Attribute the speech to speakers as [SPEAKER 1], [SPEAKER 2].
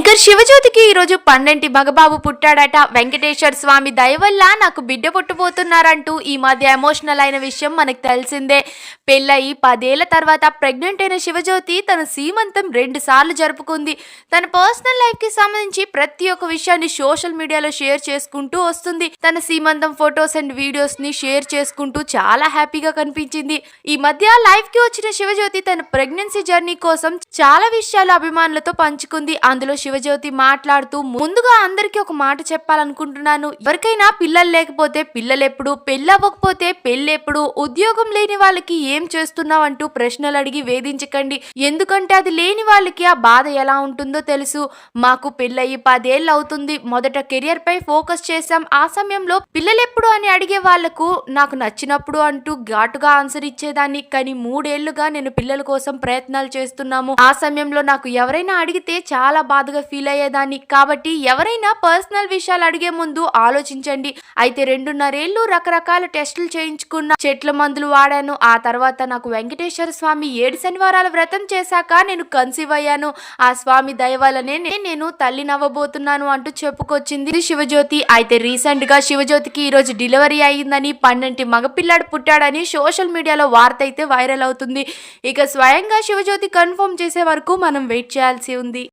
[SPEAKER 1] Anchor శివజ్యోతికి ఈరోజు పండంటి మగబాబు పుట్టాడట. వెంకటేశ్వర స్వామి దయ వల్ల నాకు బిడ్డ పుట్టబోతున్నారంటూ ఈ మధ్య ఎమోషనల్ అయిన విషయం మనకు తెలిసిందే. పెళ్ళయి 10 ఏళ్ల తర్వాత ప్రెగ్నెంట్ అయిన శివజ్యోతి తన సీమంతం 2 సార్లు జరుపుకుంది. తన పర్సనల్ లైఫ్ కి సంబంధించి ప్రతి ఒక్క విషయాన్ని సోషల్ మీడియాలో షేర్ చేసుకుంటూ వస్తుంది. తన సీమంతం ఫొటోస్ అండ్ వీడియోస్ ని షేర్ చేసుకుంటూ చాలా హ్యాపీగా కనిపించింది. ఈ మధ్య లైవ్ కి వచ్చిన శివజ్యోతి తన ప్రెగ్నెన్సీ జర్నీ కోసం చాలా విషయాలు అభిమానులతో పంచుకుంది. అందులో శివజ్యోతి మాట్లాడుతూ, ముందుగా అందరికీ ఒక మాట చెప్పాలనుకుంటున్నాను. ఎవరికైనా పిల్లలు లేకపోతే పిల్లలెప్పుడు, పెళ్ళవ్వకపోతే పెళ్ళెప్పుడు, ఉద్యోగం లేని వాళ్ళకి ఏం చేస్తున్నావు అంటూ ప్రశ్నలు అడిగి వేధించకండి. ఎందుకంటే అది లేని వాళ్ళకి ఆ బాధ ఎలా ఉంటుందో తెలుసు. మాకు పెళ్ళయి 10 ఏళ్ళు అవుతుంది. మొదట కెరియర్ పై ఫోకస్ చేశాం. ఆ సమయంలో పిల్లలెప్పుడు అని అడిగే వాళ్లకు నాకు నచ్చినప్పుడు అంటూ ఘాటుగా ఆన్సర్ ఇచ్చేదాన్ని. కానీ 3 ఏళ్లుగా నేను పిల్లల కోసం ప్రయత్నాలు చేస్తున్నాము. ఆ సమయంలో నాకు ఎవరైనా అడిగితే చాలా బాధగా ఫీల్ అయ్యేదాన్ని. కాబట్టి ఎవరైనా పర్సనల్ విషయాలు అడిగే ముందు ఆలోచించండి. అయితే 2.5 ఏళ్లు రకరకాల టెస్టులు చేయించుకున్న, చెట్ల మందులు వాడాను. ఆ తర్వాత నాకు వెంకటేశ్వర స్వామి 7 శనివారాల వ్రతం చేశాక నేను కన్సీవ్ అయ్యాను. ఆ స్వామి దయ వల్లనే నేను తల్లి నవ్వబోతున్నాను అంటూ చెప్పుకొచ్చింది శివజ్యోతి. అయితే రీసెంట్ గా శివజ్యోతికి ఈ రోజు డెలివరీ అయ్యిందని, పండంటి మగపిల్లాడు పుట్టాడని సోషల్ మీడియాలో వార్త అయితే వైరల్ అవుతుంది. ఇక స్వయంగా శివజ్యోతి కన్ఫర్మ్ చేసే వరకు మనం వెయిట్ చేయాల్సి ఉంది.